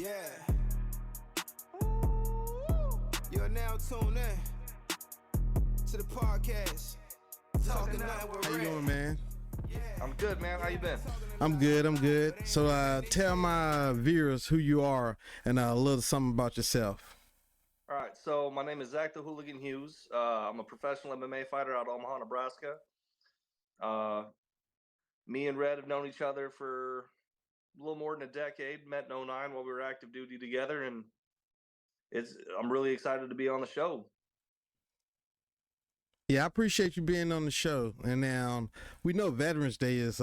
Yeah. You're now tuned in to the podcast. Talking Night with How you Red. doing, man? I'm good, man. How you been? I'm good. So tell my viewers who you are and a little something about yourself. All right, so my name is Zach the Hooligan Hughes. I'm a professional MMA fighter out of Omaha, Nebraska. Me and Red have known each other for a little more than a decade. Met in 09 while we were active duty together, and I'm really excited to be on the show. Yeah, I appreciate you being on the show. And now we know Veterans Day is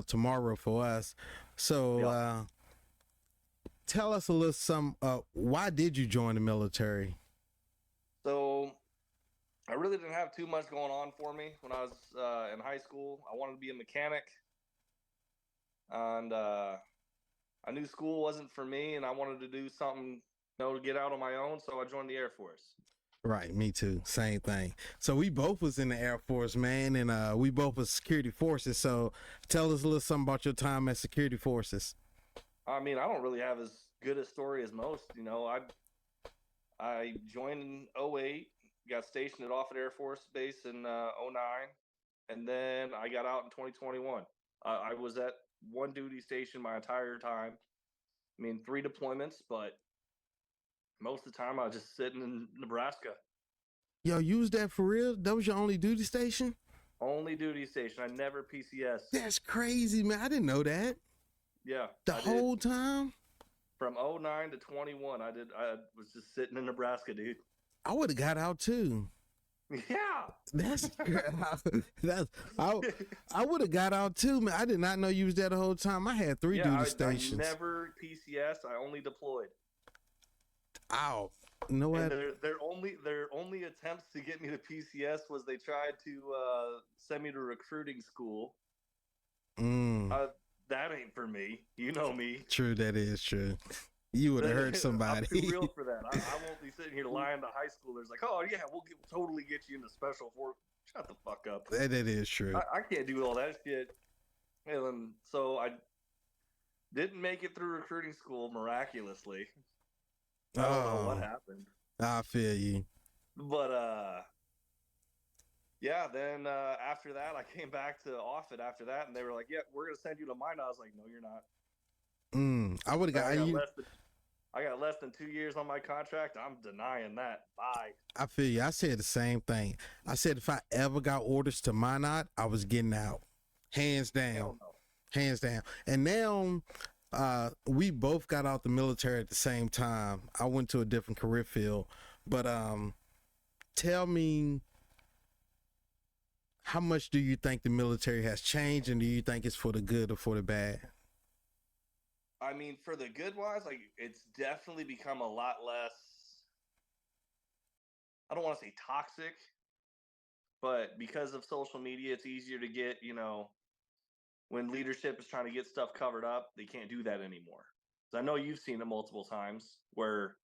tomorrow for us. So tell us a little something. Why did you join the military? So I really didn't have too much going on for me when I was in high school. I wanted to be a mechanic, and I knew school wasn't for me, and I wanted to do something, to get out on my own. So I joined the Air Force. Right, me too. Same thing. So we both was in the Air Force, man, and we both was security forces. So tell us a little something about your time at security forces. I mean, I don't really have as good a story as most. I joined in 08, got stationed at Offutt Air Force Base in 09, and then I got out in 2021. I was at one duty station my entire time. I mean, 3 deployments, but most of the time I was just sitting in Nebraska. Yo, you was that for real? That was your only duty station? Only duty station. I never PCS. That's crazy, man. I didn't know that. Yeah. The whole time? From 09 to 21, I was just sitting in Nebraska, dude. I would have got out too. Yeah. I would have got out too, man. I did not know you was there the whole time. I had 3 duty stations. I never PCS. I only deployed. Ow. You know what? Their only attempts to get me to PCS was they tried to send me to recruiting school. That ain't for me. You know me. True, that is true. You would have hurt somebody. I'm too real for that. I won't be sitting here lying to high schoolers like, oh yeah, we'll totally get you into special force. Shut the fuck up. That is true. I can't do all that shit. And so I didn't make it through recruiting school miraculously. I don't know what happened. I feel you. But yeah, then after that, I came back to Offutt after that, and they were like, yeah, we're going to send you to mine. I was like, no, you're not. I would have got I got less than 2 years on my contract. I'm denying that. Bye. I feel you. I said the same thing. I said if I ever got orders to Minot, I was getting out. Hands down. Hell no. Hands down. And now we both got out the military at the same time. I went to a different career field. But tell me, how much do you think the military has changed, and do you think it's for the good or for the bad? I mean, for the good wise, like, it's definitely become a lot less, I don't want to say toxic, but because of social media, it's easier to get, when leadership is trying to get stuff covered up, they can't do that anymore. So I know you've seen it multiple times where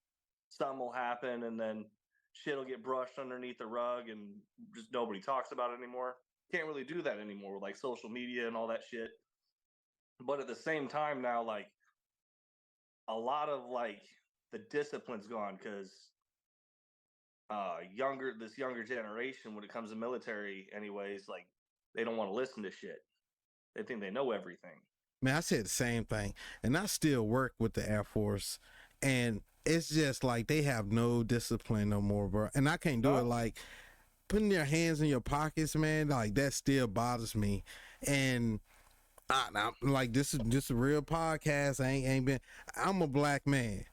something will happen and then shit will get brushed underneath the rug and just nobody talks about it anymore. Can't really do that anymore with like social media and all that shit. But at the same time now, like, a lot of like the discipline's gone because this younger generation, when it comes to military anyways, like, they don't want to listen to shit. They think they know everything. Man, I said the same thing. And I still work with the Air Force, and it's just like they have no discipline no more, bro. And I can't do it. Like, putting their hands in your pockets, man, like, that still bothers me. And I'm like, this is a real podcast. I'm a black man.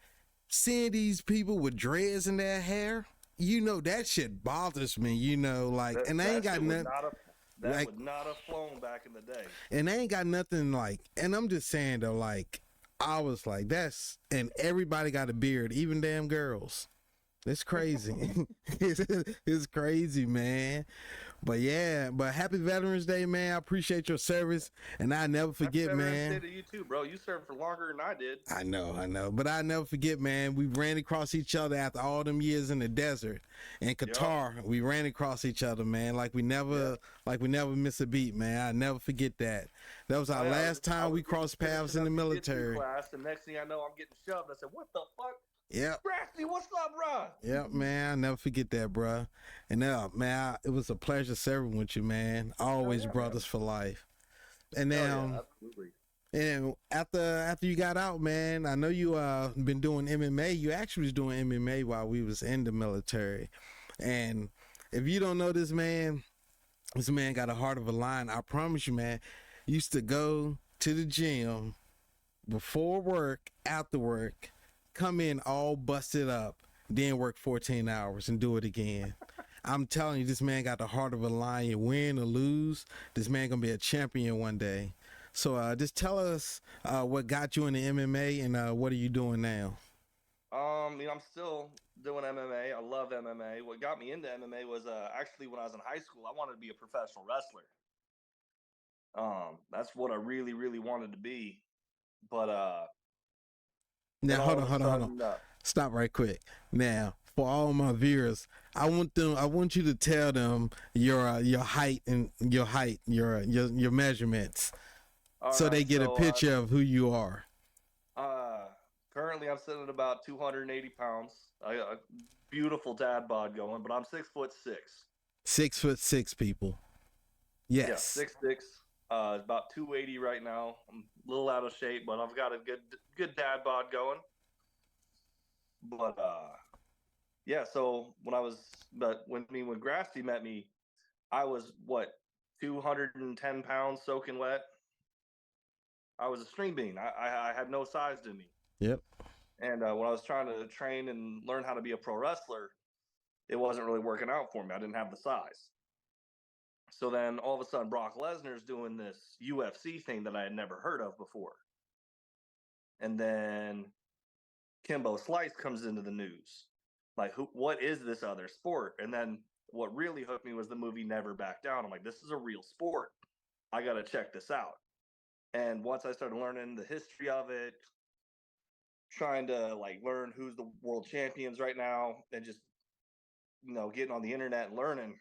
Seeing these people with dreads in their hair, that shit bothers me, like, and I ain't got nothing. That would not have flown back in the day. And they ain't got nothing like, and I'm just saying though, like, I was like, and everybody got a beard, even damn girls. It's crazy. It's crazy, man. But yeah, happy Veterans Day, man. I appreciate your service, and I never forget, man. Happy Veterans Day to you too, bro. You served for longer than I did. I know. But I never forget, man. We ran across each other after all them years in the desert in Qatar. Yep. We ran across each other, man. Like we never miss a beat, man. I never forget that. That was our last time we crossed paths in the military. Class, and next thing I know, I'm getting shoved. I said, "What the fuck?" Yep. Grassley, what's up, bro? Yep, man. I'll never forget that, bro. And man, it was a pleasure serving with you, man. Always brothers for life. And now, absolutely. And after you got out, man, I know you been doing MMA. You actually was doing MMA while we was in the military. And if you don't know this man got a heart of a lion. I promise you, man. Used to go to the gym before work, after work, come in all busted up, then work 14 hours and do it again. I'm telling you, this man got the heart of a lion. Win or lose, this man gonna be a champion one day. So just tell us what got you into MMA and what are you doing now? I'm still doing MMA. I love MMA. What got me into MMA was actually when I was in high school, I wanted to be a professional wrestler. That's what I really, really wanted to be. But now hold on. Stop right quick. Now, for all my viewers, I want you to tell them your height and your measurements. So they get a picture of who you are. Currently, I'm sitting at about 280 pounds. A beautiful dad bod going, but I'm 6'6". 6'6", people. Yes. Yeah, 6'6". About 280 right now. I'm a little out of shape, but I've got a good dad bod going. But yeah. So when Grassley met me, I was 210 pounds soaking wet. I was a string bean. I had no size to me. Yep. And when I was trying to train and learn how to be a pro wrestler, it wasn't really working out for me. I didn't have the size. So then all of a sudden, Brock Lesnar's doing this UFC thing that I had never heard of before. And then Kimbo Slice comes into the news. Like, what is this other sport? And then what really hooked me was the movie Never Back Down. I'm like, this is a real sport. I got to check this out. And once I started learning the history of it, trying to learn who's the world champions right now, and just getting on the internet and learning,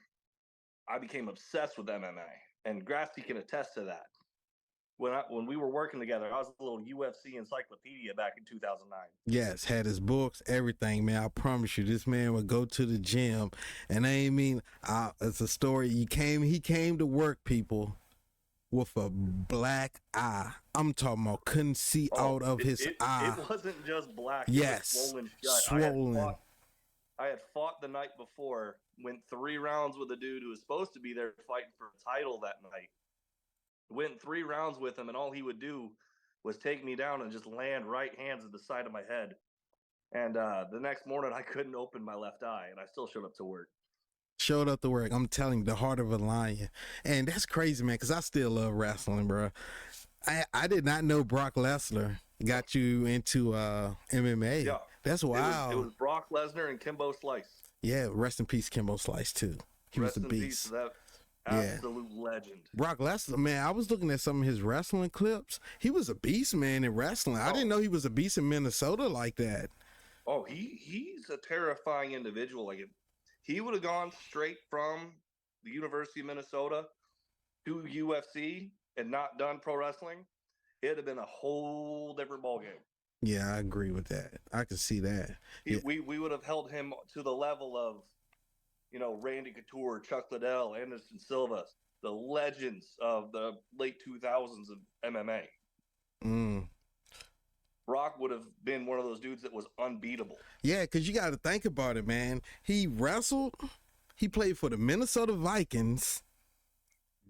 I became obsessed with MMA. And Grassley can attest to that. When we were working together, I was a little UFC encyclopedia back in 2009. Yes, had his books, everything, man. I promise you, this man would go to the gym, and it's a story. He came to work, people, with a black eye. I'm talking about couldn't see out of his eye. It wasn't just black. Yes, it was swollen shut. Swollen. I had fought the night before, went 3 rounds with a dude who was supposed to be there fighting for a title that night. Went 3 rounds with him, and all he would do was take me down and just land right hands at the side of my head. And the next morning, I couldn't open my left eye, and I still showed up to work. I'm telling you, the heart of a lion. And that's crazy, man, because I still love wrestling, bro. I did not know Brock Lesnar got you into MMA. Yeah. That's wild. It was Brock Lesnar and Kimbo Slice. Yeah, rest in peace, Kimbo Slice, too. He was a beast. That absolute legend. Brock Lesnar, man, I was looking at some of his wrestling clips. He was a beast, man, in wrestling. I didn't know he was a beast in Minnesota like that. Oh, he's a terrifying individual. Like, if he would have gone straight from the University of Minnesota to UFC and not done pro wrestling, it'd have been a whole different ballgame. Yeah, I agree with that. I can see that. We would have held him to the level of, Randy Couture, Chuck Liddell, Anderson Silva, the legends of the late 2000s of MMA. Brock would have been one of those dudes that was unbeatable. Yeah, because you got to think about it, man. He wrestled. He played for the Minnesota Vikings,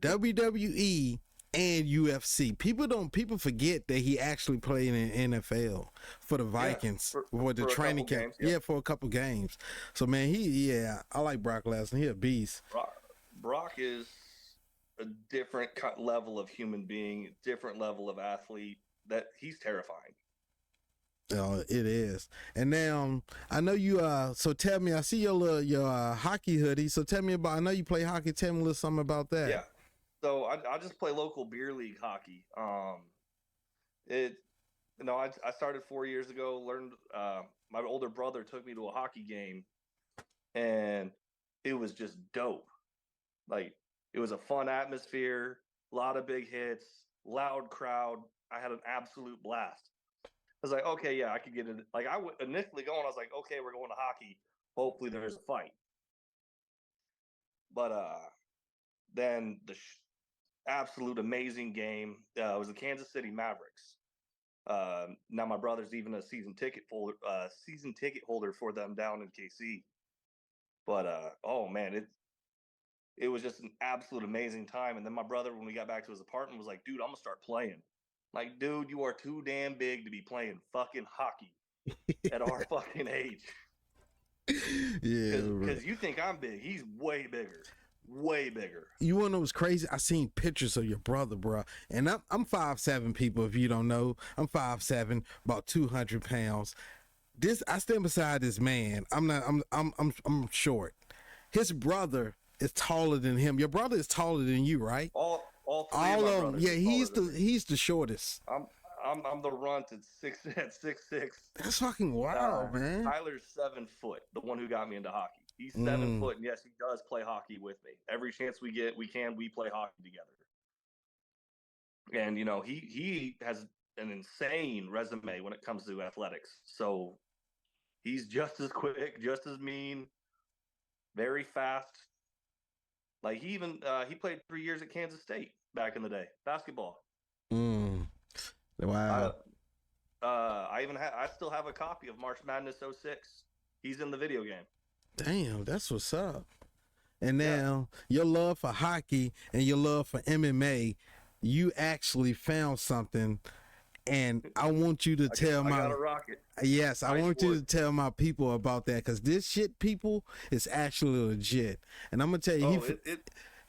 WWE, and UFC. People forget that he actually played in the NFL for the Vikings for the training camp. Yeah, for a couple games. So man, I like Brock Lesnar. He a beast. Brock is a different level of human being, different level of athlete. That he's terrifying. Oh, it is. And now I know you. So tell me, I see your hockey hoodie. So tell me about. I know you play hockey. Tell me a little something about that. Yeah. So I just play local beer league hockey. I started 4 years ago. Learned. My older brother took me to a hockey game, and it was just dope. Like, it was a fun atmosphere, a lot of big hits, loud crowd. I had an absolute blast. I was like, okay, yeah, I could get it. Like I would initially going, I was like, okay, we're going to hockey. Hopefully there's a fight. But then the absolute amazing game was the Kansas City Mavericks. Now my brother's even a season ticket holder for them down in KC. But oh man, it was just an absolute amazing time. And then my brother, when we got back to his apartment, was like, dude, I'm gonna start playing. Like, dude, you are too damn big to be playing fucking hockey at our fucking age. Yeah, because you think I'm big. He's way bigger. Way bigger. You wanna know what's crazy? I seen pictures of your brother, bro. And I'm 5'7", people. If you don't know, I'm 5'7", about 200 pounds. I stand beside this man. I'm short. His brother is taller than him. Your brother is taller than you, right? All three of my brothers. Yeah, he's the shortest. I'm the runt at 6'6". That's fucking wild, man. Tyler's 7 foot, the one who got me into hockey. He's 7 foot, and yes, he does play hockey with me. Every chance we get, we play hockey together. And you know, he has an insane resume when it comes to athletics. So he's just as quick, just as mean, very fast. Like he played 3 years at Kansas State back in the day, basketball. Wow. I still have a copy of March Madness 06. He's in the video game. Damn, that's what's up. And now your love for hockey and your love for MMA, you actually found something. And I want you to tell I gotta rock it. Yes, I want you to tell my people about that, because this shit, people, is actually legit. And I'm gonna tell you,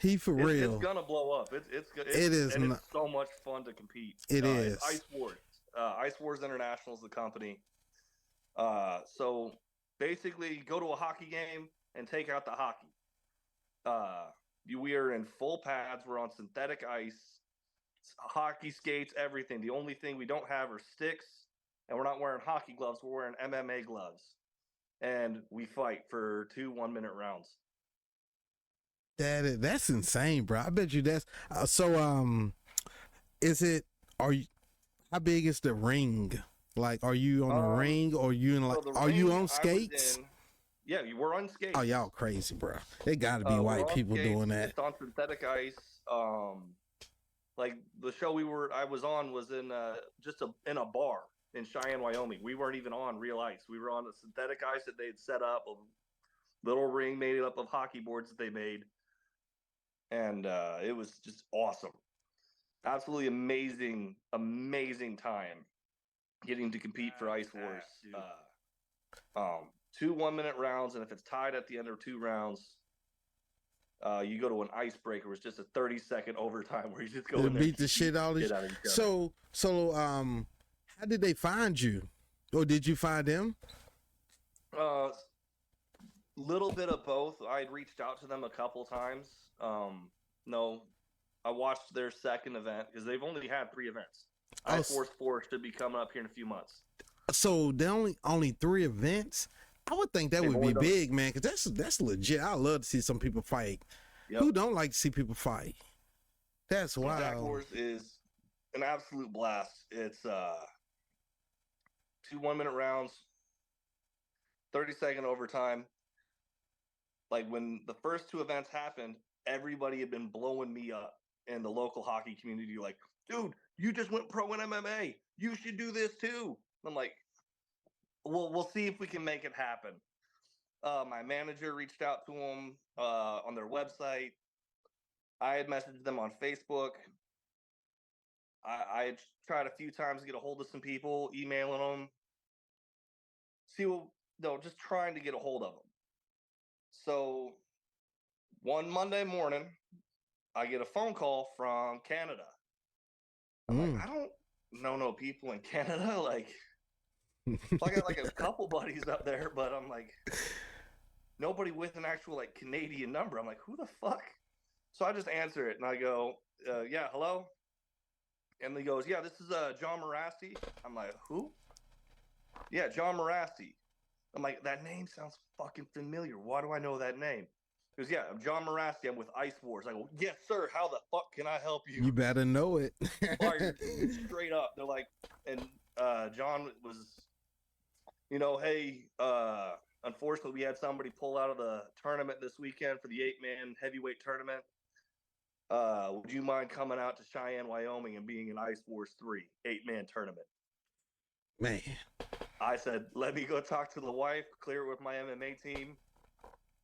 he for real. It's gonna blow up. It's so much fun to compete. It is. It's Ice Wars. Ice Wars International is the company. So basically, go to a hockey game and take out the hockey. We are in full pads. We're on synthetic ice, hockey skates, everything. The only thing we don't have are sticks, and we're not wearing hockey gloves. We're wearing MMA gloves, and we fight for 2 1-minute rounds. That's insane, bro. I bet you that's how big is the ring? Like, are you on a ring, or you in are you on skates? Yeah, you were on skates. Oh, y'all crazy, bro. They gotta be white people doing that. It's on synthetic ice. Like the show I was on was in in a bar in Cheyenne, Wyoming. We weren't even on real ice. We were on a synthetic ice that they had set up, a little ring made up of hockey boards that they made. And it was just awesome. Absolutely amazing time getting to compete for Ice Wars. 2 1-minute rounds, and if it's tied at the end of 2 rounds, you go to an icebreaker. It's just a 30-second overtime where you just go in there beat the shit out of each other. So how did they find you, or did you find them? Little bit of both. I had reached out to them a couple times. No, I watched their second event because they've only had 3 events. Ice Wars 4 should be coming up here in a few months. So they only 3 events. I would think that would be big, man, because that's legit. I love to see some people fight. Yep. Who don't like to see people fight? That's wild. Ice Wars is an absolute blast. It's 2 1-minute rounds, 30-second overtime. Like when the first 2 events happened, everybody had been blowing me up in the local hockey community. Like, dude, you just went pro in MMA. You should do this too. I'm like, we'll see if we can make it happen. My manager reached out to them on their website. I had messaged them on Facebook. I had tried a few times to get a hold of some people, emailing them. Just trying to get a hold of them. So one Monday morning, I get a phone call from Canada. I'm like, I don't know no people in Canada. Like, I got like a couple buddies up there, but I'm like, nobody with an actual like Canadian number. I'm like, who the fuck? So I just answer it and I go, yeah, hello. And he goes, yeah, this is John Morassi. I'm like, who? Yeah, John Morassi. I'm like, that name sounds fucking familiar. Why do I know that name? Because yeah, I'm John Morasti. I'm with Ice Wars. I go, yes, sir. How the fuck can I help you? You better know it. Fire, straight up. They're like, and John was, hey, unfortunately, we had somebody pull out of the tournament this weekend for the 8-man heavyweight tournament. Would you mind coming out to Cheyenne, Wyoming, and being in Ice Wars 3 8-man tournament? Man, I said, let me go talk to the wife, clear it with my MMA team,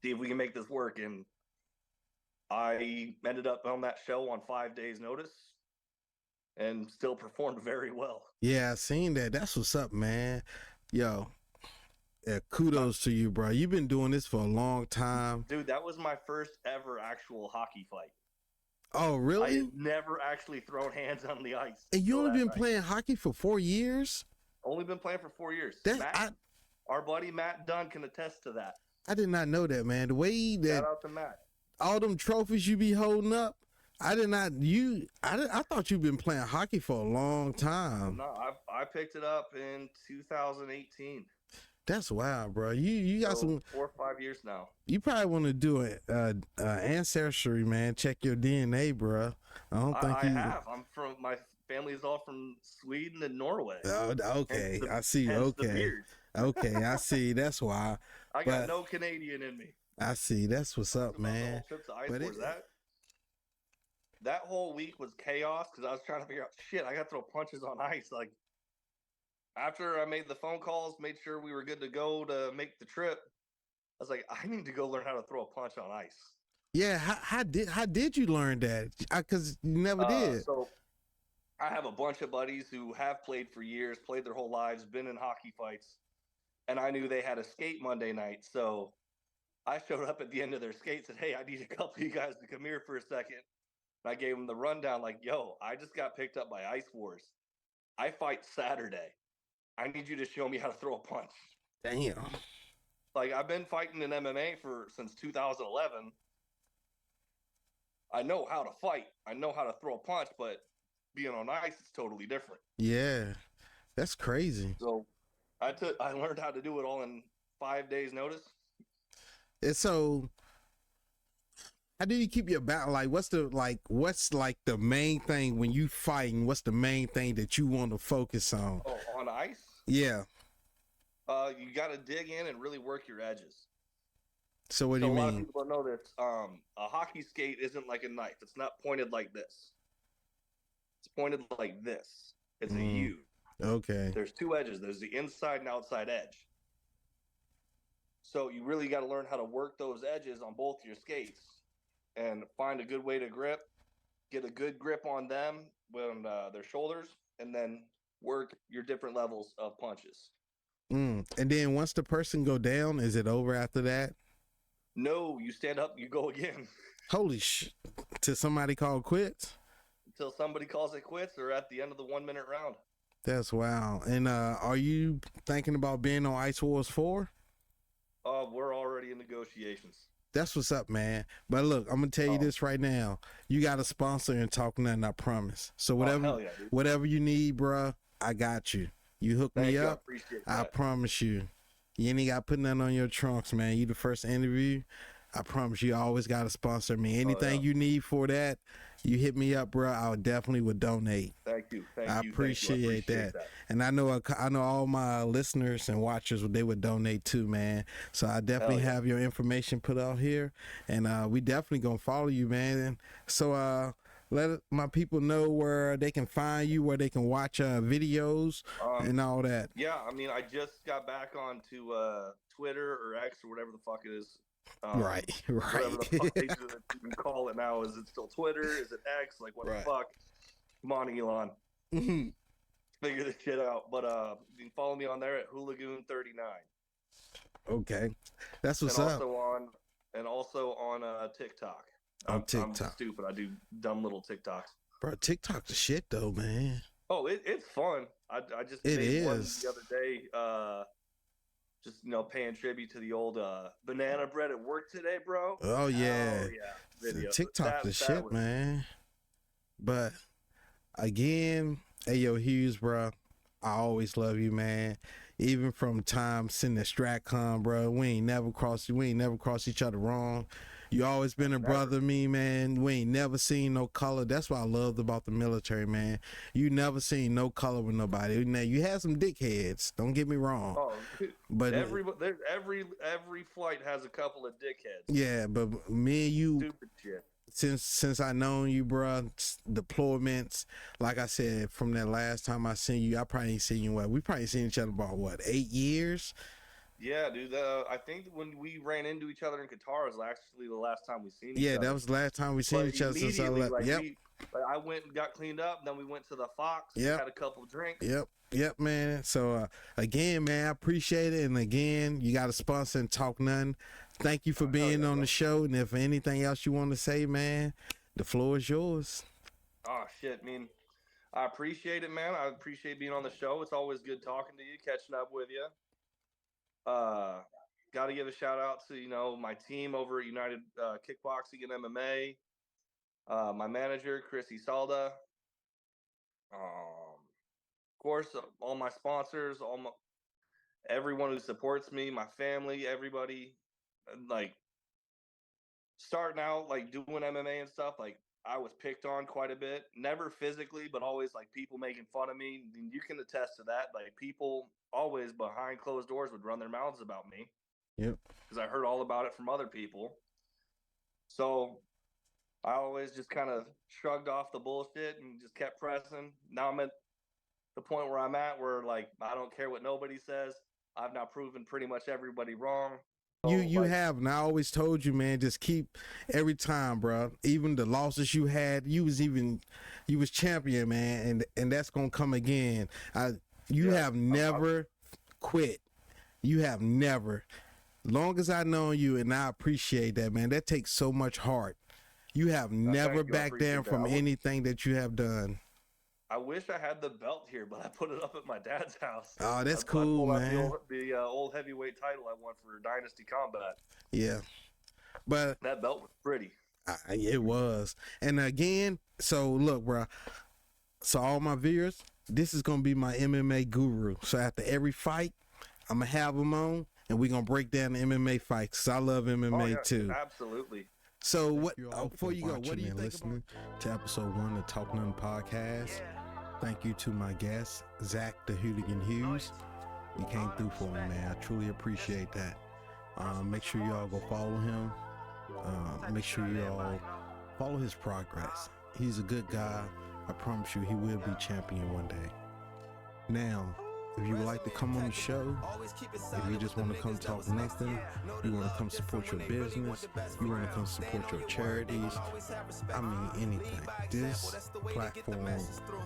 see if we can make this work. And I ended up on that show on 5 days' notice and still performed very well. yeah, I seen that. That's what's up, man. Yo, kudos to you, bro. You've been doing this for a long time. Dude, that was my first ever actual hockey fight. Oh, I really? had never actually thrown hands on the ice. And you until only that been night. playing hockey for 4 years? Only been playing for 4 years. That Our buddy Matt Dunn can attest to that. I did not know that, man. The way that Shout out to Matt. all them trophies you be holding up, I thought you've been playing hockey for a long time. No, I picked it up in 2018. That's wild, bro. You got some 4 or 5 years now. You probably want to do it ancestry, man. Check your DNA, bro. I don't think I have. My family is all from Sweden and Norway. Oh, okay, I see. Hence the Okay, beard. okay, I see. That's why. I got no Canadian in me. I see. That's what's up, man. Trip to Ice But Wars, that whole week was chaos because I was trying to figure out shit. I got to throw punches on ice. Like after I made the phone calls, made sure we were good to go to make the trip. I was like, I need to go learn how to throw a punch on ice. Yeah, how did you learn that? Because you never did. So I have a bunch of buddies who have played for years, played their whole lives, been in hockey fights, and I knew they had a skate Monday night. So I showed up at the end of their skate, said, hey, I need a couple of you guys to come here for a second. And I gave them the rundown like, yo, I just got picked up by Ice Wars. I fight Saturday. I need you to show me how to throw a punch. Damn. Like, I've been fighting in MMA since 2011. I know how to fight. I know how to throw a punch, but being on ice is totally different. Yeah, that's crazy. So I learned how to do it all in 5 days' notice. And so, how do you keep your balance? Like, what's the main thing when you fighting? What's the main thing that you want to focus on? Oh, on ice? Yeah. You got to dig in and really work your edges. So what do you A lot of mean? people don't know this. A hockey skate isn't like a knife. It's not pointed like this. It's pointed like this. It's a U. Okay. There's two edges. There's the inside and outside edge. So you really got to learn how to work those edges on both your skates and find a good way to grip, get a good grip on them when their shoulders, and then work your different levels of punches. And then once the person go down, is it over after that? No, you stand up, you go again. Holy shit. Till somebody call quits? Until somebody calls it quits or at the end of the 1 minute round. That's wild. And are you thinking about being on Ice Wars 4? We're already in negotiations. That's what's up, man. But look, I'm gonna tell you this right now. You got a sponsor and Talk Nothing, I promise. So whatever you need, bruh, I got you. You hook me up, I promise you. You ain't got to put nothing on your trunks, man. You the first interview. I promise you always got to sponsor me. Anything you need for that, you hit me up, bro. I definitely would donate. Thank you. I appreciate that. And I know all my listeners and watchers, they would donate too, man. So I definitely have your information put out here, and we definitely gonna follow you, man. So let my people know where they can find you, where they can watch videos and all that. Yeah, I mean, I just got back onto Twitter or X or whatever the fuck it is. Right. Whatever the fuck they even call it now. Is it still Twitter? Is it X? Like, what the fuck? Come on, Elon. Figure this shit out. But you can follow me on there at Hooligan39. Okay. That's what's up. Also on TikTok. On TikTok. I'm stupid. I do dumb little TikToks. Bro, TikTok's the shit though, man. Oh, it's fun. I just made one the other day. Just paying tribute to the old banana bread at work today, bro. Oh yeah, video. TikTok's the shit, man. But again, hey yo, Hughes, bro, I always love you, man. Even from time sitting at StratCon, bro, we ain't never crossed each other wrong. You always been a brother to me, man. We ain't never seen no color. That's what I loved about the military, man. You never seen no color with nobody. Now you had some dickheads. Don't get me wrong. Oh, but every flight has a couple of dickheads. Yeah, but me and you, stupid shit. Since I known you, bro, deployments. Like I said, from that last time I seen you, I probably ain't seen you. We probably seen each other about what, 8 years. Yeah, dude. I think when we ran into each other in Qatar was actually the last time we seen each other. Yeah, that was the last time we seen each other since I left. Like, I went and got cleaned up. Then we went to the Fox. Yep. Had a couple of drinks. Yep, man. So again, man, I appreciate it. And again, you got a sponsor and Talk Nothing. Thank you for being on the show. And if anything else you want to say, man, the floor is yours. Oh shit, I mean, I appreciate it, man. I appreciate being on the show. It's always good talking to you, catching up with you. Got to give a shout out to my team over at United Kickboxing and MMA. My manager, Chrissy Salda. Of course, all my sponsors, everyone who supports me, my family, everybody. Like, starting out, like, doing MMA and stuff, like, I was picked on quite a bit. Never physically, but always, like, people making fun of me. And you can attest to that. Like, people always behind closed doors would run their mouths about me. Yep. Because I heard all about it from other people. So I always just kind of shrugged off the bullshit and just kept pressing. Now I'm at the point where I'm at where, like, I don't care what nobody says. I've now proven pretty much everybody wrong. You have, and I always told you, man, just keep every time, bro. Even the losses you had, you was champion, man, and that's gonna come again. You have never quit. You have never. Long as I know you, and I appreciate that, man. That takes so much heart. You have never backed down from anything that you have done. I wish I had the belt here, but I put it up at my dad's house. Oh, that's cool, man. The old heavyweight title I won for Dynasty Combat. Yeah, but that belt was pretty. It was. And again, so look, bro. So all my viewers, this is gonna be my MMA guru. So after every fight, I'm gonna have him on, and we're gonna break down the MMA fights. Cause I love MMA too. Absolutely. So what? Before you go, what do you think listening to episode 1 of Talk Nothing podcast? Thank you to my guest, Zach the Hooligan Hughes. You came through for me, man. I truly appreciate that. Make sure y'all go follow him. Make sure y'all follow his progress. He's a good guy. I promise you, he will be champion one day. Now, if you would like to come on the show, if you just want to come talk nothing, you want to come support your business, you want to come support your charities, I mean anything. This platform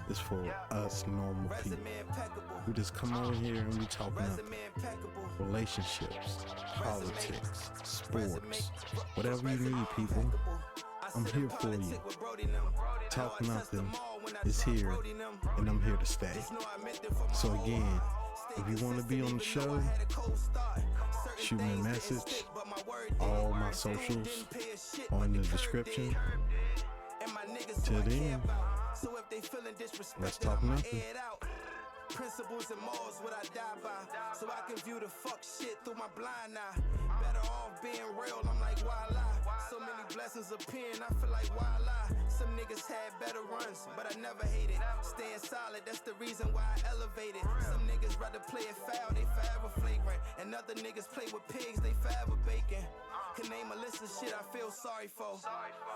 is for us normal people. We just come over here and we talk nothing. Relationships, politics, sports, whatever you need, people. I'm here for you. Talk Nothing is here, and I'm here to stay. So again, if you want to be on the show, shoot me a message. All my socials are in the description. Till then, let's talk nothing. Principles and morals what I die by, so I can view the fuck shit through my blind eye. Better off being real, I'm like, why lie? So many blessings appearing, I feel like, why lie? Some niggas had better runs, but I never hated. Staying solid, that's the reason why I elevated. Some niggas rather play it foul, they forever flagrant. And other niggas play with pigs, they forever bacon. Can name a list of shit I feel sorry for.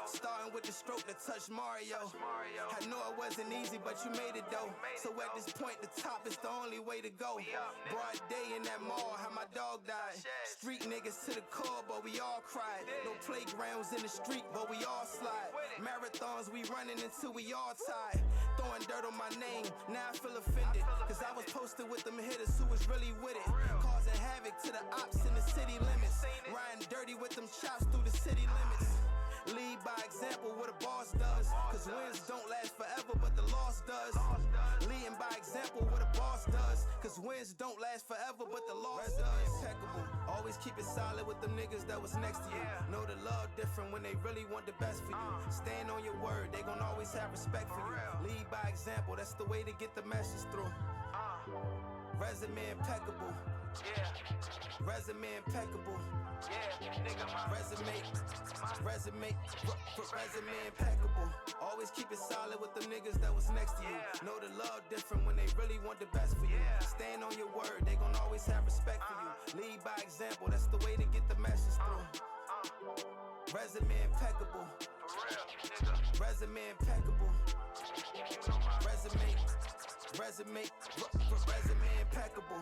Starting with the stroke that touched Mario. I know it wasn't easy, but you made it though. So at this point, the top is the only way to go. Broad day in that mall, how my dog died. Street niggas to the core, but we all cried. No playgrounds in the street, but we all slide. Marathons we running until we all tied. Throwing dirt on my name, now I feel offended. Cause I was posted with them hitters who was really with it. Causing havoc to the ops in the city limits. Riding dirty with them chops through the city limits. Lead by example what a boss does. Cause wins don't last forever, but the loss does. Leading by example what a boss does. Cause wins don't last forever, but the loss does. Impeccable. Always keep it solid with them niggas that was next to you. Know the love different when they really want the best for you. Stand on your word, they gon' always have respect for you. Lead by example, that's the way to get the message through. Resume impeccable. Yeah. Resume impeccable. Yeah, nigga, my resume impeccable. Always keep it solid with them niggas that was next to you. Know the love different when they really want the best for you. Stand on your word, they gon' always have respect for you. Lead by example, that's the way to get the message through. Resume impeccable. For real, nigga. Resume impeccable. Resume impeccable.